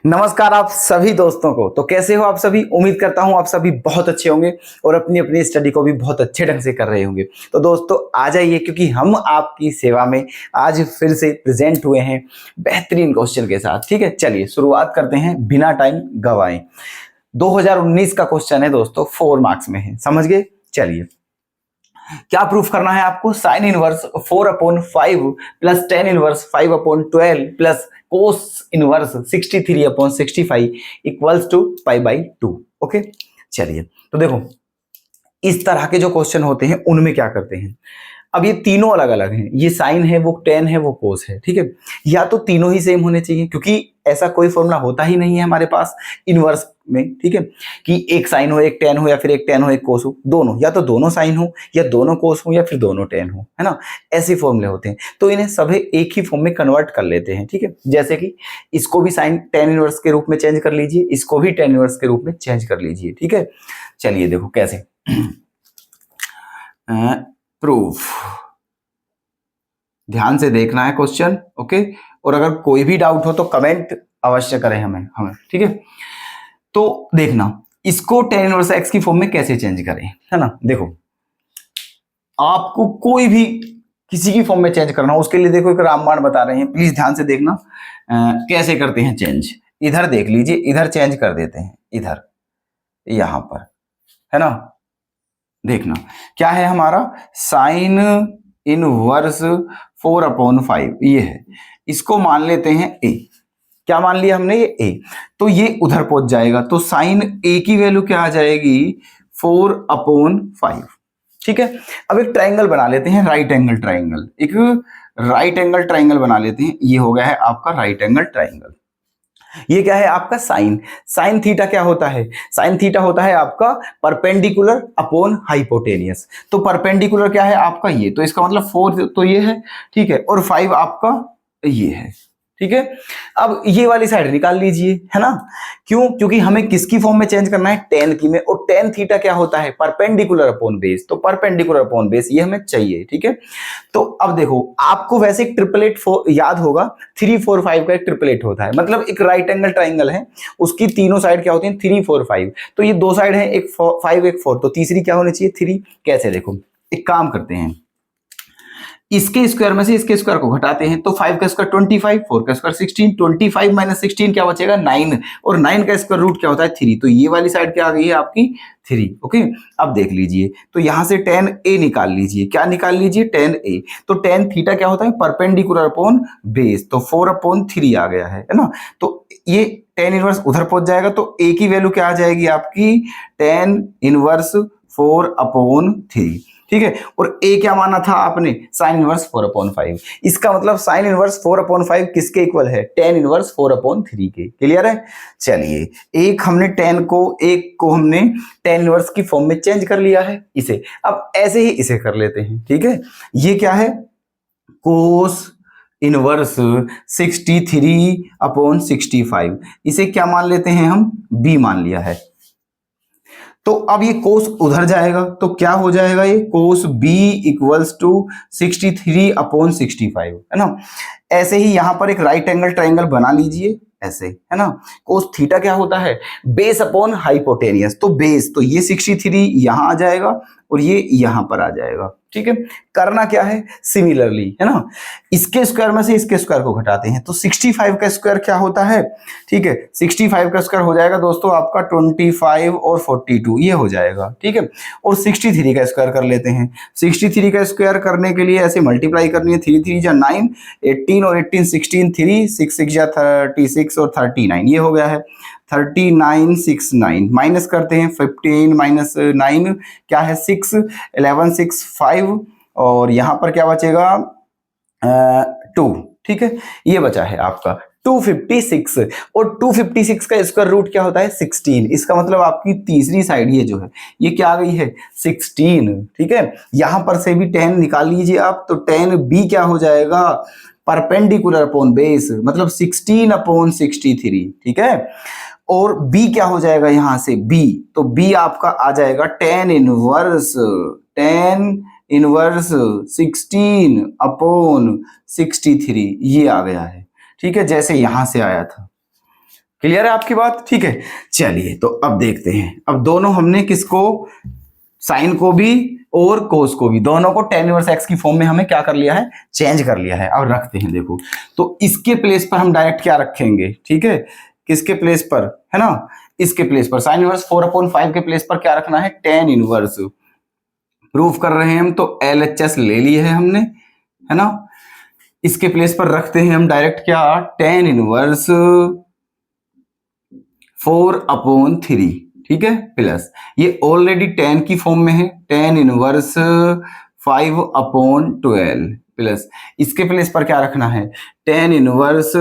नमस्कार आप सभी दोस्तों को। तो कैसे हो आप सभी? उम्मीद करता हूं आप सभी बहुत अच्छे होंगे और अपनी अपनी स्टडी को भी बहुत अच्छे ढंग से कर रहे होंगे। तो दोस्तों आ जाइए, क्योंकि हम आपकी सेवा में आज फिर से प्रेजेंट हुए हैं बेहतरीन क्वेश्चन के साथ। ठीक है, चलिए शुरुआत करते हैं बिना टाइम गवाए। 2019 का क्वेश्चन है दोस्तों, 4 मार्क्स में है, समझ गए? चलिए, क्या प्रूफ करना है आपको? Sine inverse 4/5 plus tan inverse 5/12 plus cos inverse 63/65 equals to π/2। Okay, चलिए तो देखो, इस तरह के जो क्वेश्चन होते हैं उनमें क्या करते हैं, अब ये तीनों अलग अलग हैं, ये साइन है, वो टेन है, वो कोस है। ठीक है, या तो तीनों ही सेम होने चाहिए, क्योंकि ऐसा कोई फॉर्मूला होता ही नहीं है हमारे पास इनवर्स में। ठीक है, कि एक साइन हो एक टेन हो, या फिर एक टेन हो एक कोस हो, दोनों, या तो दोनों साइन हो या दोनों कोस हो या फिर दोनों टेन हो, है ना? ऐसे फॉर्मूले होते हैं, तो इन्हें सभी एक ही फॉर्म में कन्वर्ट कर लेते हैं। ठीक है, जैसे कि इसको भी साइन टेन इनवर्स के रूप में चेंज कर लीजिए, इसको भी टेन इनवर्स के रूप में चेंज कर लीजिए। ठीक है, चलिए देखो कैसे प्रूफ, ध्यान से देखना है क्वेश्चन। ओके, और अगर कोई भी डाउट हो तो कमेंट अवश्य करें हमें। ठीक है, तो देखना इसको टेन इनवर्स एक्स की फॉर्म में कैसे चेंज करें, है ना? देखो, आपको कोई भी किसी की फॉर्म में चेंज करना हो, उसके लिए देखो एक रामबाण बता रहे हैं, प्लीज ध्यान से देखना कैसे करते हैं चेंज। इधर देख लीजिए, इधर चेंज कर देते हैं, इधर यहां पर, है ना? देखना क्या है हमारा, साइन इनवर्स 4/5 ये है, इसको मान लेते हैं ए। क्या मान लिया हमने? ये ए, तो ये उधर पहुंच जाएगा, तो साइन ए की वैल्यू क्या आ जाएगी? 4/5। ठीक है, अब एक ट्राइंगल बना लेते हैं, राइट एंगल ट्राइंगल, एक राइट एंगल ट्राइंगल बना लेते हैं। ये हो गया है आपका राइट एंगल ट्राइंगल। ये क्या है आपका? साइन। साइन थीटा क्या होता है? साइन थीटा होता है आपका परपेंडिकुलर अपॉन हाइपोटेनियस। तो परपेंडिकुलर क्या है आपका? ये, तो इसका मतलब 4 तो ये है, ठीक है, और 5 आपका ये है। ठीक है, अब ये वाली साइड निकाल लीजिए, है ना? क्यों? क्योंकि हमें किसकी फॉर्म में चेंज करना है? टेन की में, और टेन थीटा क्या होता है? परपेंडिकुलर अपॉन बेस, तो परपेंडिकुलर अपॉन बेस ये हमें चाहिए। ठीक है, तो अब देखो, आपको वैसे एक ट्रिपलेट याद होगा, 3 4 5 का एक ट्रिपलेट होता है, मतलब एक राइट एंगल ट्राइंगल है, उसकी तीनों साइड क्या होती हैं? 3 4 5। तो ये दो साइड है, एक 5 एक 4, तो तीसरी क्या होनी चाहिए? 3। कैसे? देखो, एक काम करते हैं, इसके स्क्वायर में से इसके स्क्वायर को घटाते हैं, तो 5 का स्क्वायर 25, 4 का स्क्वायर 16, 25 माइनस 16 क्या बचेगा? 9, और 9 का स्क्वायर रूट क्या होता है? 3। तो ये वाली साइड क्या आ गई है आपकी? 3। ओके, अब देख लीजिए, तो यहां से tan a निकाल लीजिए। क्या निकाल लीजिए? tan a। तो tan थीटा क्या होता है? परपेंडिकुलर अपॉन बेस, तो 4/3 आ गया है ना? तो ये tan इनवर्स उधर पहुंच जाएगा, तो a की वैल्यू क्या आ जाएगी आपकी? tan inverse 4/3। ठीक है, और a क्या माना था आपने? Sign inverse 4/5। इसका मतलब साइन इनवर्स 4/5 किसके इक्वल है? tan इनवर्स 4/3 के। क्लियर है? चलिए, एक हमने एक को हमने tan इनवर्स की फॉर्म में चेंज कर लिया है इसे। अब ऐसे ही इसे कर लेते हैं। ठीक है, ये क्या है? कोस इनवर्स 63/65, इसे क्या मान लेते हैं हम? b मान लिया है। तो अब ये कोस उधर जाएगा, तो क्या हो जाएगा? ये कोस b इक्वल्स टू 63/65, है ना? ऐसे ही यहां पर एक राइट एंगल ट्राइंगल बना लीजिए, ऐसे, है ना? कोस थीटा क्या होता है? बेस अपॉन हाइपोटेनियस, तो बेस, तो ये 63 यहां आ जाएगा और ये यहां पर आ जाएगा। ठीक है, करना क्या है? सिमिलरली, है ना, इसके स्क्वायर में से इसके स्क्वायर को घटाते हैं, तो 65 का स्क्वायर क्या होता है? ठीक है, 65 का स्क्वायर हो जाएगा दोस्तों आपका 25 और 42, ये हो जाएगा। ठीक है, और 63 का स्क्वायर कर लेते हैं। 63 का स्क्वायर करने के लिए ऐसे मल्टीप्लाई करनी है, 3 3 जा 9, 18 और 18 16, 3 6 6 जा 36 और 39, ये हो गया है 3969। माइनस करते हैं, 15 माइनस 9 क्या है? 6, 11 6 5, और यहां पर क्या बचेगा? 2। ठीक है, ये बचा है आपका 256, और 256 का स्क्वायर रूट क्या होता है? 16। इसका मतलब आपकी तीसरी साइड ये जो है, ये क्या आ गई है? 16। ठीक है, यहां पर से भी tan निकाल लीजिए आप, तो tan b क्या हो जाएगा? परपेंडिकुलर अपॉन बेस, मतलब 16/63। ठीक है, और b क्या हो जाएगा यहां से? b, तो b आपका आ जाएगा tan इनवर्स 16/63, ये आ गया है। ठीक है, जैसे यहां से आया था। क्लियर है आपकी बात? ठीक है, चलिए तो अब देखते हैं। अब दोनों हमने किसको, साइन को भी और कोस को भी, दोनों को tan इनवर्स x की फॉर्म में हमें क्या कर लिया है, चेंज कर लिया है। अब रखते हैं, देखो तो इसके प्लेस पर हम डायरेक्ट क्या रखेंगे, ठीक है, किसके प्लेस पर, है ना, इसके प्लेस पर साइन इनवर्स 4/5 के प्लेस पर क्या रखना है, tan इनवर्स। प्रूफ कर रहे हैं हम तो LHS ले लिए है हमने, है ना। इसके प्लेस पर रखते हैं हम डायरेक्ट क्या, tan इनवर्स 4/3, ठीक है, प्लस ये ऑलरेडी tan की फॉर्म में है, tan इनवर्स 5/12 प्लस इसके प्लेस पर क्या रखना है, tan इनवर्स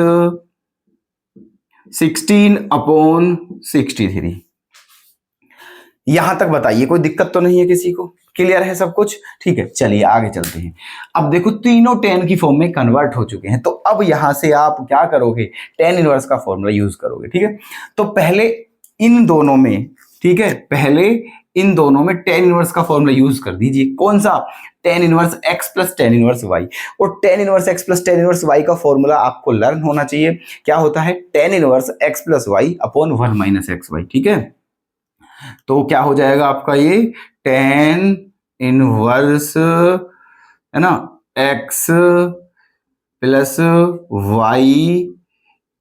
16/63। यहां तक बताइए कोई दिक्कत तो नहीं है किसी को, क्लियर है सब कुछ? ठीक है, चलिए आगे चलते हैं। अब देखो तीनों tan की फॉर्म में कन्वर्ट हो चुके हैं, तो अब यहां से आप क्या करोगे, tan इनवर्स का फॉर्मूला यूज करोगे, ठीक है। तो पहले इन दोनों में, ठीक है, पहले इन दोनों में tan इनवर्स का फॉर्मूला यूज कर दीजिए। कौन सा, tan inverse x plus tan inverse y। और tan inverse x plus tan inverse y का फॉर्मूला आपको लर्न होना चाहिए, क्या होता है, tan inverse x plus y upon 1 minus xy, ठीक है। तो क्या हो जाएगा आपका ये tan इनवर्स, है ना, x plus y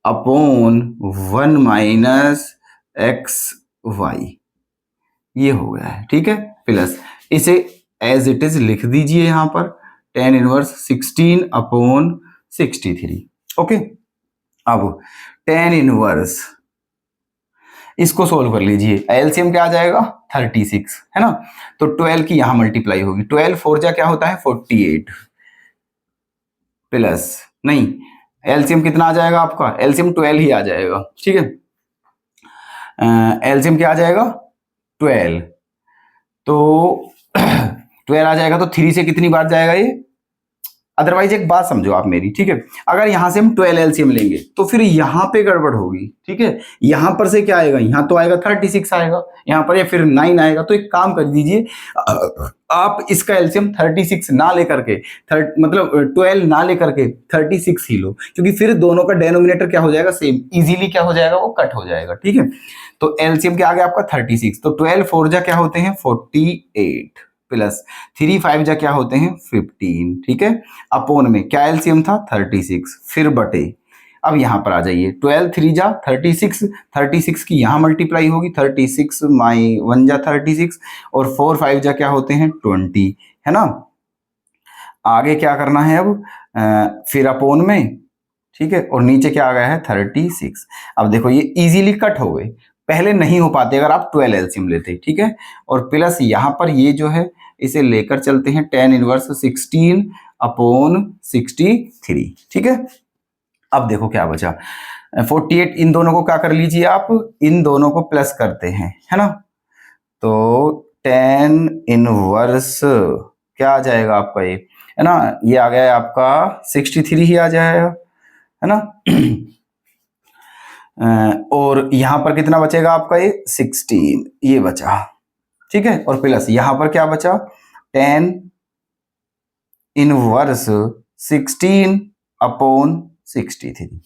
upon 1 minus xy, ये हो गया है, ठीक है। प्लस इसे एज इट इज लिख दीजिए यहां पर, tan इनवर्स 16/63। ओके, अब tan इनवर्स इसको सोल्व कर लीजिए, एलसीएम क्या आ जाएगा, 36, है ना। तो 12 की यहां मल्टीप्लाई होगी, 12 4 जा क्या होता है 48, प्लस नहीं, एलसीएम कितना आ जाएगा आपका, एलसीएम 12 ही आ जाएगा, ठीक है। एलसीएम क्या आ जाएगा 12, तो 12 आ जाएगा, तो 3 से कितनी बार जाएगा ये, अदरवाइज एक बात समझो आप मेरी, ठीक है, अगर यहां से हम 12 एलसीएम लेंगे तो फिर यहां पे गड़बड़ होगी, ठीक है। यहां पर से क्या आएगा, यहां तो आएगा 36 आएगा यहां पर, या फिर 9 आएगा। तो एक काम कर दीजिए, आप इसका एलसीएम 36 ना लेकर के, मतलब 12 ना लेकर के 36 ही लो, क्योंकि फिर दोनों का डेनोमिनेटर क्या हो जाएगा, सेम, इजीली क्या हो जाएगा, वो कट हो जाएगा, ठीक है। तो एलसीएम क्या आ गया आपका 36, तो 12 4 जा क्या होते हैं 48, प्लस 3 5 जा क्या होते हैं 15, ठीक है। अपोन में क्या एलसीएम था 36, फिर बटे, अब यहां पर आ जाइए, 12 3 जा 36, 36 की यहां मल्टीप्लाई होगी, 36 माई 1 जा 36, और 4 5 जा क्या होते हैं 20, है ना। आगे क्या करना है अब, फिर अपोन में, ठीक है, और नीचे क्या आ गया है 36। अब देखो ये इजीली कट हो गए, पहले नहीं हो पाते अगर आप 12 एलसीएम लेते, ठीक है। और प्लस यहां पर ये जो है इसे लेकर चलते हैं, tan इनवर्स 16/63, ठीक है। अब देखो क्या बचा, 48, इन दोनों को क्या कर लीजिए आप, इन दोनों को प्लस करते हैं, है ना। तो tan इनवर्स क्या आ जाएगा आपका ये, है ना, ये आ गया है आपका 63 ही आ जाएगा, है ना। और यहां पर कितना बचेगा आपका ये 16, ये बचा, ठीक है। और प्लस यहां पर क्या बचा, tan इनवर्स 16/63।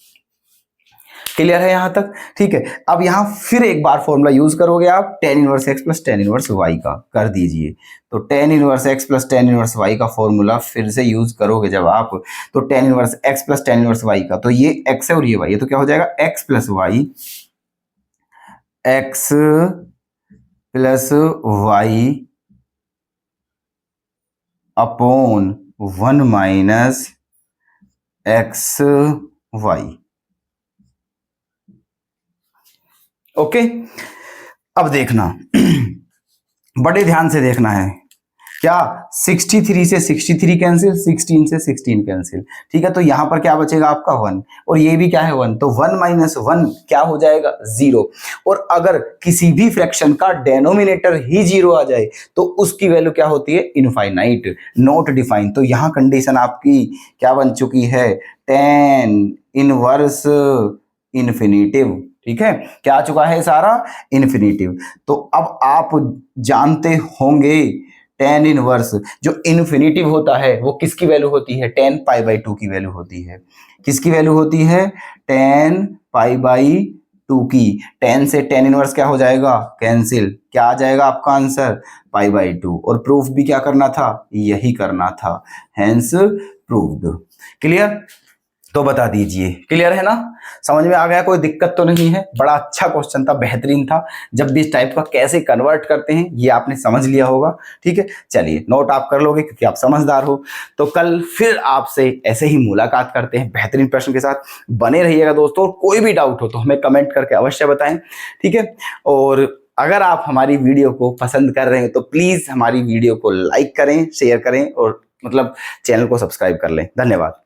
क्लियर है यहां तक? ठीक है। अब यहां फिर एक बार फॉर्मूला यूज करोगे आप, tan inverse x plus tan inverse y का कर दीजिए। तो tan inverse x plus tan inverse y का फॉर्मूला फिर से यूज करोगे जब आप, तो tan inverse x plus tan inverse y का, तो ये x है और ये y है, तो क्या हो जाएगा x plus y, x plus y upon 1 minus x y. Okay, अब देखना बड़े ध्यान से देखना है, क्या 63 से 63 कैंसिल, 16 से 16 कैंसिल, ठीक है। तो यहां पर क्या बचेगा आपका 1, और ये भी क्या है 1, तो 1 माइनस 1 क्या हो जाएगा 0। और अगर किसी भी फ्रैक्शन का डेनोमिनेटर ही 0 आ जाए तो उसकी वैल्यू क्या होती है इनफाइनाइट, नॉट डिफाइंड। तो यहां कंडीशन आपकी क्या बन चुकी है, tan इनवर्स इन्फिनिटिव, ठीक है, क्या आ चुका है सारा इन्फिनिटिव। तो अब आप जानते होंगे tan इनवर्स जो इन्फिनिटिव होता है वो किसकी वैल्यू होती है, tan पाई बाई 2 की वैल्यू होती है। किसकी वैल्यू होती है, tan पाई बाई 2 की 10 से tan इनवर्स क्या हो जाएगा, कैंसिल, क्या आ जाएगा आपका आंसर, π/2। और प्रूफ भी क्या करना था, यही करना था, हेंस प्रूव्ड। क्लियर? तो बता दीजिए, क्लियर है ना, समझ में आ गया, कोई दिक्कत तो नहीं है। बड़ा अच्छा क्वेश्चन था, बेहतरीन था। जब भी इस टाइप का कैसे कन्वर्ट करते हैं ये आपने समझ लिया होगा। ठीक है, चलिए नोट आप कर लोगे क्योंकि आप समझदार हो। तो कल फिर आपसे ऐसे ही मुलाकात करते हैं बेहतरीन प्रश्न के साथ। बने रहिएगा दोस्तों, और कोई भी डाउट हो तो हमें कमेंट करके अवश्य बताएं। ठीक है, और अगर आप हमारी वीडियो को पसंद कर रहे हैं तो प्लीज हमारी वीडियो को लाइक करें, शेयर करें, और मतलब चैनल को सब्सक्राइब कर लें। धन्यवाद।